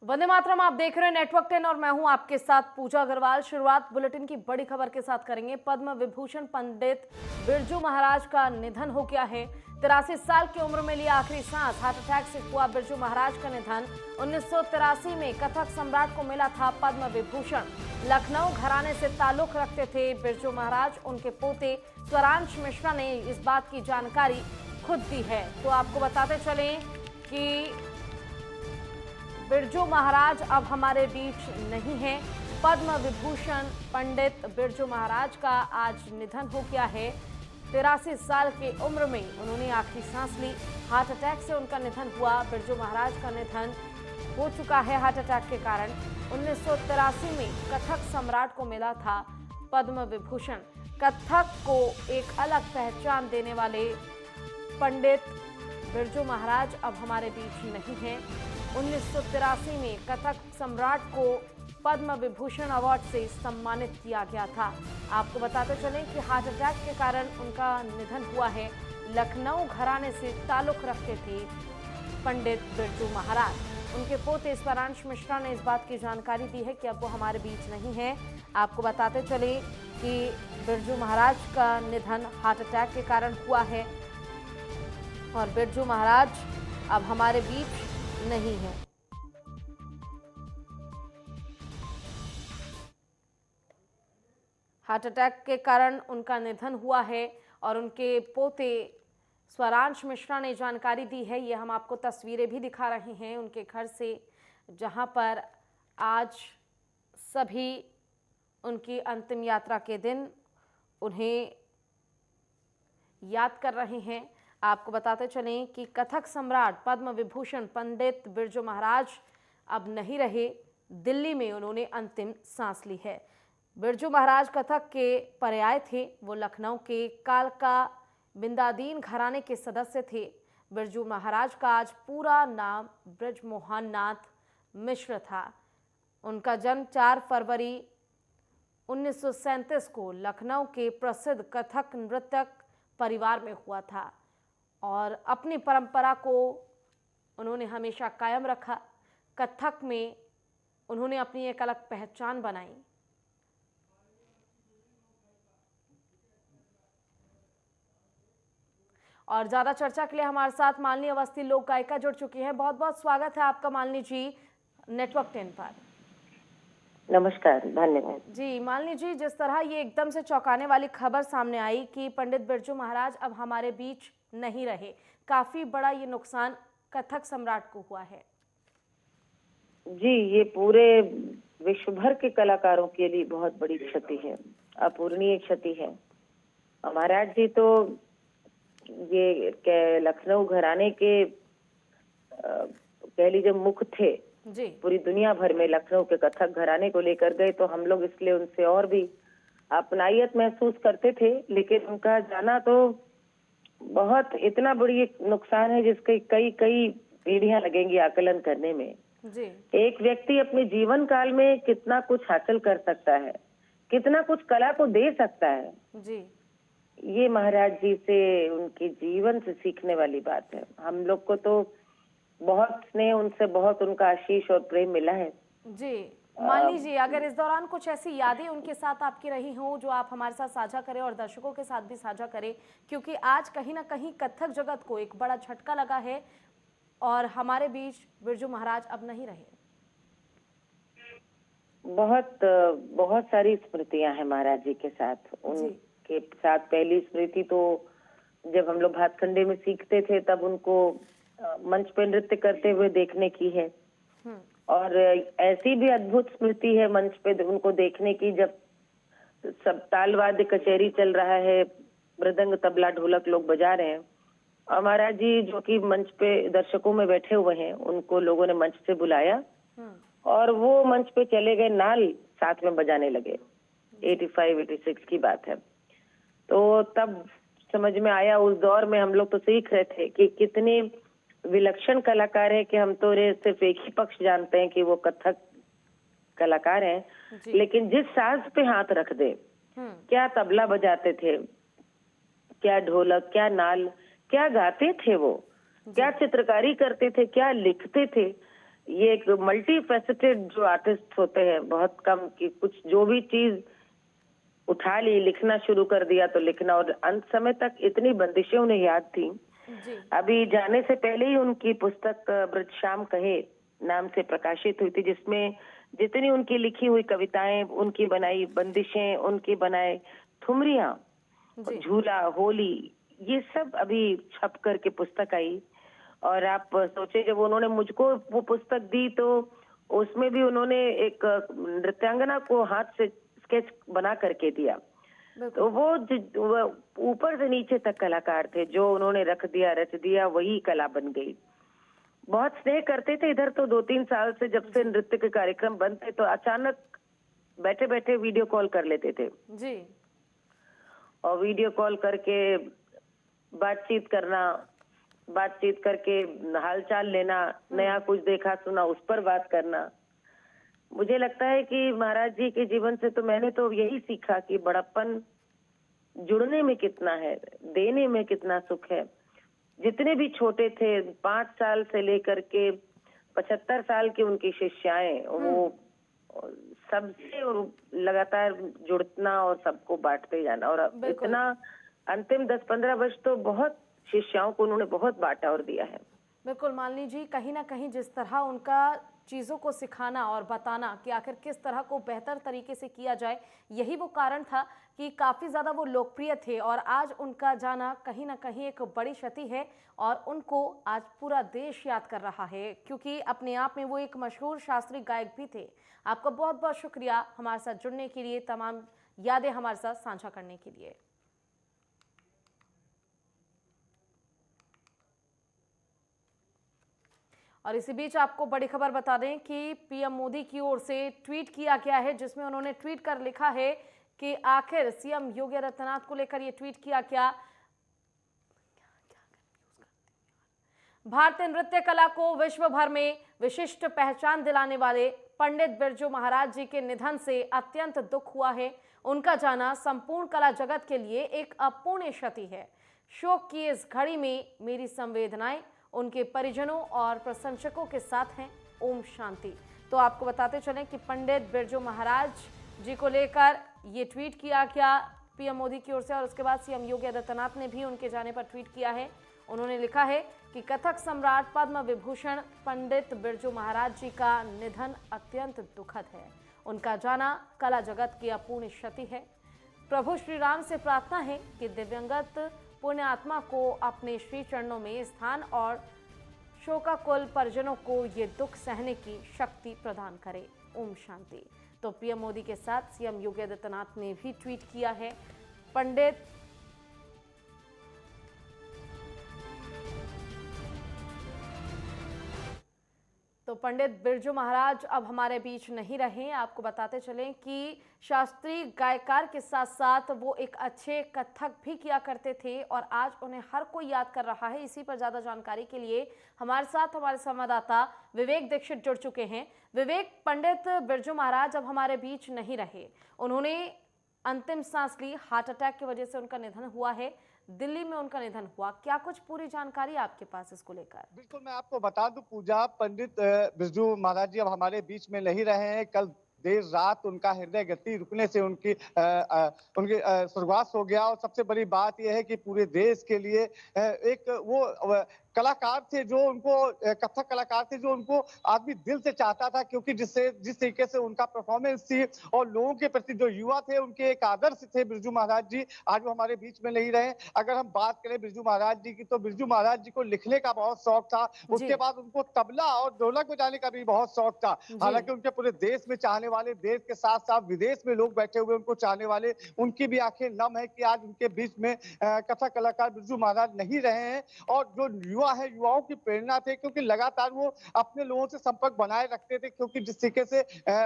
वंदे मातरम, आप देख रहे हैं नेटवर्क 10 और मैं हूं आपके साथ पूजा अग्रवाल। शुरुआत बुलेटिन की बड़ी खबर के साथ करेंगे। पद्म विभूषण पंडित बिरजू महाराज का निधन हो गया है। 83 साल की उम्र में लिया आखिरी सांस। हार्ट अटैक से हुआ बिरजू महाराज का निधन। 1983 में कथक सम्राट को मिला था पद्म विभूषण। लखनऊ घराने से ताल्लुक रखते थे बिरजू महाराज। उनके पोते स्वरांश मिश्रा ने इस बात की जानकारी खुद दी है। तो आपको बताते चलें कि बिरजू महाराज अब हमारे बीच नहीं है। पद्म विभूषण पंडित बिरजू महाराज का आज निधन हो गया है। 83 साल की उम्र में उन्होंने आखिरी सांस ली। हार्ट अटैक से उनका निधन हुआ। बिरजू महाराज का निधन हो चुका है हार्ट अटैक के कारण। 1983 में कथक सम्राट को मिला था पद्म विभूषण। कथक को एक अलग पहचान देने वाले पंडित बिरजू महाराज अब हमारे बीच नहीं हैं। 1983 में कथक सम्राट को पद्म विभूषण अवार्ड से सम्मानित किया गया था। आपको बताते चलें कि हार्ट अटैक के कारण उनका निधन हुआ है। लखनऊ घराने से ताल्लुक रखते थे पंडित बिरजू महाराज। उनके पोते स्वरांश मिश्रा ने इस बात की जानकारी दी है कि अब वो हमारे बीच नहीं है। आपको बताते चले कि बिरजू महाराज का निधन हार्ट अटैक के कारण हुआ है और बिरजू महाराज अब हमारे बीच नहीं है। हार्ट अटैक के कारण उनका निधन हुआ है और उनके पोते स्वरांश मिश्रा ने जानकारी दी है। ये हम आपको तस्वीरें भी दिखा रहे हैं उनके घर से, जहां पर आज सभी उनकी अंतिम यात्रा के दिन उन्हें याद कर रहे हैं। आपको बताते चलें कि कथक सम्राट पद्म विभूषण पंडित बिरजू महाराज अब नहीं रहे। दिल्ली में उन्होंने अंतिम सांस ली है। बिरजू महाराज कथक के पर्याय थे। वो लखनऊ के कालका बिंदादीन घराने के सदस्य थे। बिरजू महाराज का आज पूरा नाम ब्रजमोहन नाथ मिश्र था। उनका जन्म 4 फरवरी 1937 को लखनऊ के प्रसिद्ध कथक नृत्यक परिवार में हुआ था और अपनी परंपरा को उन्होंने हमेशा कायम रखा। कथक में उन्होंने अपनी एक अलग पहचान बनाई। और ज्यादा चर्चा के लिए हमारे साथ मालिनी अवस्थी लोक गायिका जुड़ चुकी हैं। बहुत बहुत स्वागत है आपका मालिनी जी नेटवर्क 10 पर। नमस्कार, धन्यवाद जी मालिनी जी, जिस तरह ये एकदम से चौंकाने वाली खबर सामने आई कि पंडित बिरजू महाराज अब हमारे बीच नहीं रहे, काफी बड़ा ये नुकसान कथक सम्राट को हुआ है। जी, ये पूरे विश्व भर के कलाकारों के लिए बहुत बड़ी क्षति है, अपूरणीय क्षति है। महाराज जी तो ये लखनऊ घराने के कह लीजिए मुख थे जी। पूरी दुनिया भर में। लखनऊ के कथक घराने को लेकर गए तो हम लोग इसलिए उनसे और भी अपनायत महसूस करते थे, लेकिन उनका जाना तो बहुत इतना बड़ी एक नुकसान है जिसके कई कई पीढ़ियां लगेंगी आकलन करने में। जी। एक व्यक्ति अपने जीवन काल में कितना कुछ हासिल कर सकता है, कितना कुछ कला को दे सकता है। जी। ये महाराज जी से, उनके जीवन से सीखने वाली बात है। हम लोग को तो बहुत स्नेह उनसे, बहुत उनका आशीष और प्रेम मिला है। जी मालिनी जी, अगर इस दौरान कुछ ऐसी यादें उनके साथ आपकी रही हो जो आप हमारे साथ साझा करें और दर्शकों के साथ भी साझा करें, क्योंकि आज कहीं ना कहीं कथक जगत को एक बड़ा झटका लगा है और हमारे बीच बिरजू महाराज अब नहीं रहे। बहुत बहुत सारी स्मृतियां हैं महाराज जी के साथ। उनके साथ पहली स्मृति तो जब हम लोग भातखंडे में सीखते थे तब उनको मंच पे नृत्य करते हुए देखने की है। और ऐसी भी अद्भुत स्मृति है मंच पे उनको देखने की, जब सब ताल वाद्य कचहरी चल रहा है, मृदंग तबला ढोलक लोग बजा रहे हैं और महाराज जी जो कि मंच पे दर्शकों में बैठे हुए हैं, उनको लोगों ने मंच से बुलाया और वो मंच पे चले गए, नाल साथ में बजाने लगे। 85-86 की बात है। तो तब समझ में आया, उस दौर में हम लोग तो सीख रहे थे कि कितने विलक्षण कलाकार है कि हम तो सिर्फ एक ही पक्ष जानते हैं कि वो कथक कलाकार हैं, लेकिन जिस साज पे हाथ रख दे, क्या तबला बजाते थे, क्या ढोलक, क्या नाल, क्या गाते थे वो, क्या चित्रकारी करते थे, क्या लिखते थे, ये एक मल्टी फेसेटेड जो आर्टिस्ट होते हैं, बहुत कम कि कुछ जो भी चीज उठा ली, लिखना शुरू कर दिया तो लिखना, और अंत समय तक इतनी बंदिशें उन्हें याद थी। जी। अभी जाने से पहले ही उनकी पुस्तक ब्रज श्याम कहे नाम से प्रकाशित हुई थी, जिसमें जितनी उनकी लिखी हुई कविताएं, उनकी बनाई बंदिशें, उनकी बनाए ठुमरियां, जी। झूला, होली, ये सब अभी छप करके पुस्तक आई। और आप सोचे जब उन्होंने मुझको वो पुस्तक दी तो उसमें भी उन्होंने एक नृत्यांगना को हाथ से स्केच बना करके दिया। बिल्कुल। तो वो ऊपर से नीचे तक कलाकार थे, जो उन्होंने रख दिया, रच दिया, वही कला बन गई। बहुत स्नेह करते थे इधर तो 2-3 साल से, जब से नृत्य के कार्यक्रम बनते तो अचानक बैठे बैठे वीडियो कॉल कर लेते थे, जी। और वीडियो कॉल करके बातचीत करना, बातचीत करके हालचाल लेना, नया कुछ देखा सुना उस पर बात करना। मुझे लगता है कि महाराज जी के जीवन से तो मैंने तो यही सीखा कि बड़प्पन जुड़ने में कितना है, देने में कितना सुख है। जितने भी छोटे थे, 5 साल से लेकर के 75 साल की उनकी शिष्याएं, वो सबसे लगातार जुड़ना और सबको बांटते जाना। और बिल्कुल। इतना अंतिम 10-15 वर्ष तो बहुत शिष्याओं को उन्होंने बहुत बांटा और दिया है। बिल्कुल मालिनी जी, कहीं ना कहीं जिस तरह उनका चीज़ों को सिखाना और बताना कि आखिर किस तरह को बेहतर तरीके से किया जाए, यही वो कारण था कि काफ़ी ज़्यादा वो लोकप्रिय थे। और आज उनका जाना कहीं ना कहीं एक बड़ी क्षति है, और उनको आज पूरा देश याद कर रहा है, क्योंकि अपने आप में वो एक मशहूर शास्त्रीय गायक भी थे। आपका बहुत बहुत शुक्रिया हमारे साथ जुड़ने के लिए, तमाम यादें हमारे साथ साझा करने के लिए। और इसी बीच आपको बड़ी खबर बता दें कि पीएम मोदी की ओर से ट्वीट किया गया है, जिसमें उन्होंने ट्वीट कर लिखा है कि आखिर सीएम योगी आदित्यनाथ को लेकर यह ट्वीट किया क्या। भारतीय नृत्य कला को विश्व भर में विशिष्ट पहचान दिलाने वाले पंडित बिरजू महाराज जी के निधन से अत्यंत दुख हुआ है। उनका जाना संपूर्ण कला जगत के लिए एक अपूर्णीय क्षति है। शोक की इस घड़ी में मेरी संवेदनाएं उनके परिजनों और प्रशंसकों के साथ हैं। ओम शांति। तो आपको बताते चलें कि पंडित बिरजू महाराज जी को लेकर ये ट्वीट किया गया पीएम मोदी की ओर से, और उसके बाद सीएम योगी आदित्यनाथ ने भी उनके जाने पर ट्वीट किया है। उन्होंने लिखा है कि कथक सम्राट पद्म विभूषण पंडित बिरजू महाराज जी का निधन अत्यंत दुखद है। उनका जाना कला जगत की अपूर्ण क्षति है। प्रभु श्री राम से प्रार्थना है कि दिव्यंगत पुण्य आत्मा को अपने श्री चरणों में स्थान और शोकाकुल परिजनों को ये दुख सहने की शक्ति प्रदान करे। ओम शांति। तो पीएम मोदी के साथ सीएम योगी आदित्यनाथ ने भी ट्वीट किया है। पंडित बिरजू महाराज अब हमारे बीच नहीं रहे। आपको बताते चलें कि शास्त्रीय गायकार के साथ साथ वो एक अच्छे कथक भी किया करते थे, और आज उन्हें हर कोई याद कर रहा है। इसी पर ज़्यादा जानकारी के लिए हमारे साथ हमारे संवाददाता विवेक दीक्षित जुड़ चुके हैं। विवेक, पंडित बिरजू महाराज अब हमारे बीच नहीं रहे, उन्होंने अंतिम सांस ली, हार्ट अटैक की वजह से उनका निधन हुआ है। दिल्ली में उनका निधन हुआ, क्या कुछ पूरी जानकारी आपके पास इसको लेकर? बिल्कुल, मैं आपको बता दूं पूजा, पंडित बिरजू महाराज जी अब हमारे बीच में नहीं रहे हैं। कल देर रात उनका हृदय गति रुकने से उनकी स्वर्गवास हो गया। और सबसे बड़ी बात यह है कि पूरे देश के लिए एक वो कलाकार थे, जो उनको कथक कलाकार थे, जो उनको आदमी दिल से चाहता था, क्योंकि जिस तरीके से उनका परफॉर्मेंस थी और लोगों के प्रति जो युवा थे उनके एक आदर्श थे बिरजू महाराज जी। आज वो हमारे बीच में नहीं रहे। अगर हम बात करें बिरजू महाराज जी की, तो बिरजू महाराज जी को लिखने का बहुत शौक था। उसके बाद उनको तबला और ढोलक बजाने का भी बहुत शौक था। हालांकि उनके पूरे देश में चाहने वाले, देश के साथ साथ विदेश में लोग बैठे हुए उनको चाहने वाले, उनकी भी आंखें नम है कि आज उनके बीच में कथक कलाकार बिरजू महाराज नहीं रहे हैं। और जो युवा है, युवाओं की प्रेरणा थे, क्योंकि लगातार वो अपने लोगों से संपर्क बनाए रखते थे। क्योंकि जिस तरीके से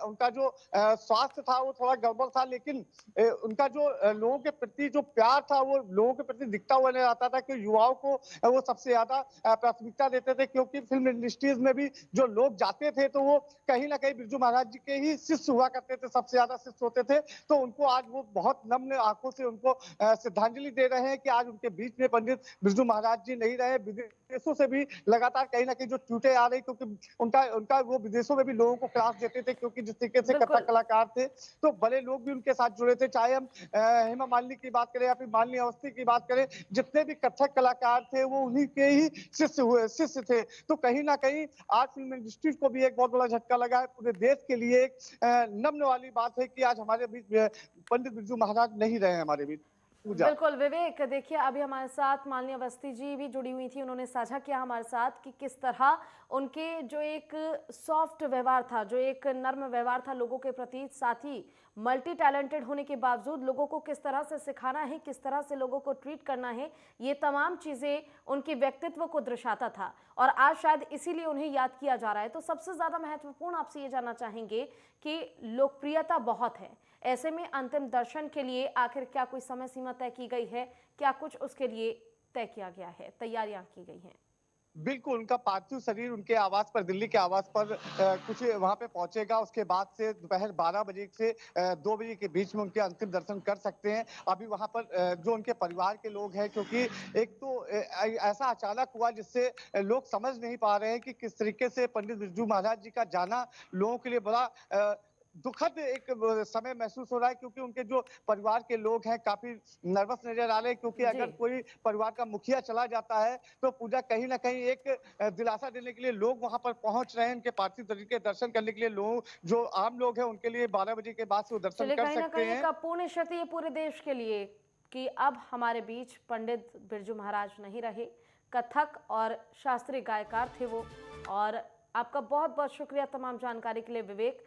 उनका जो स्वास्थ्य था वो थोड़ा गड़बड़ था, लेकिन उनका जो लोगों के प्रति जो प्यार था वो लोगों के प्रति दिखता हुआ नजर आता था। कि युवाओं को वो सबसे ज्यादा प्राथमिकता देते थे, क्योंकि फिल्म इंडस्ट्रीज में भी जो लोग जाते थे तो वो कहीं ना कहीं बिरजू महाराज जी के ही शिष्य हुआ करते थे, सबसे ज्यादा शिष्य होते थे। तो उनको आज वो बहुत नम्र आंखों से उनको श्रद्धांजलि दे रहे हैं कि आज उनके बीच में पंडित बिरजू महाराज जी नहीं रहे। विदेशों से भी लगातार कहीं न कहीं जो ट्वीटें आ रही, क्योंकि उनका उनका वो विदेशों में भी लोगों को क्लास देते थे, क्योंकि जिस तरीके से कथक बिल्कुल। कलाकार थे, तो बड़े लोग भी उनके साथ जुड़े थे। चाहे हम हेमा मालिनी की बात करें या फिर मालिनी अवस्थी की बात करें, जितने भी कथक कलाकार थे वो उन्हीं के ही शिष्य थे। तो कहीं न कहीं आज फ़िल्म इंडस्ट्री को भी एक बहुत बड़ा झटका लगा है। पूरे देश के लिए एक नम्न वाली बात है कि आज हमारे बीच पंडित बिरजू महाराज नहीं रहे हैं हमारे बीच। पूजा। बिल्कुल विवेक, देखिए अभी हमारे साथ माननीय अवस्थी जी भी जुड़ी हुई थी। उन्होंने साझा किया हमारे साथ कि किस तरह उनके जो एक सॉफ्ट व्यवहार था, जो एक नर्म व्यवहार था लोगों के प्रति, साथ ही मल्टी टैलेंटेड होने के बावजूद लोगों को किस तरह से सिखाना है, किस तरह से लोगों को ट्रीट करना है, ये तमाम चीज़ें उनके व्यक्तित्व को दर्शाता था और आज शायद इसीलिए उन्हें याद किया जा रहा है। तो सबसे ज़्यादा महत्वपूर्ण आपसे ये जानना चाहेंगे कि लोकप्रियता बहुत है, ऐसे में अंतिम दर्शन के लिए आखिर क्या कोई समय सीमा तय की गई है? क्या कुछ उसके लिए तय किया गया है, तैयारियां की गई हैं? बिल्कुल, उनका पार्थिव शरीर उनके आवास पर, दिल्ली के आवास पर कुछ वहाँ पे पहुँचेगा। उसके बाद से दोपहर 12 बजे से 2 बजे के बीच में उनके अंतिम दर्शन कर सकते हैं। अभी वहाँ पर जो उनके परिवार के लोग हैं, क्योंकि एक तो ऐसा अचानक हुआ जिससे लोग समझ नहीं पा रहे हैं कि किस तरीके से पंडित बिरजू महाराज जी का जाना लोगों के लिए बड़ा दुखद एक समय महसूस हो रहा है, क्योंकि उनके जो परिवार के लोग हैं काफ़ी नर्वस नज़र आ रहे हैं, क्योंकि जी। अगर कोई परिवार का मुखिया चला जाता है, तो पूजा कहीं न कहीं एक दिलासा देने के लिए लोग वहाँ पर पहुँच रहे हैं, उनके पार्थिव शरीर के दर्शन करने के लिए लोग, जो आम लोग हैं उनके लिए 12 बजे के बाद से वो दर्शन चलिए, कर कहीं ना सकते कहीं एक हैं। अपूर्ण क्षति है पूरे देश के लिए कि अब हमारे बीच पंडित बिरजू महाराज नहीं रहे। कथक और शास्त्रीय गायकार थे वो। और आपका बहुत बहुत शुक्रिया तमाम जानकारी के लिए विवेक।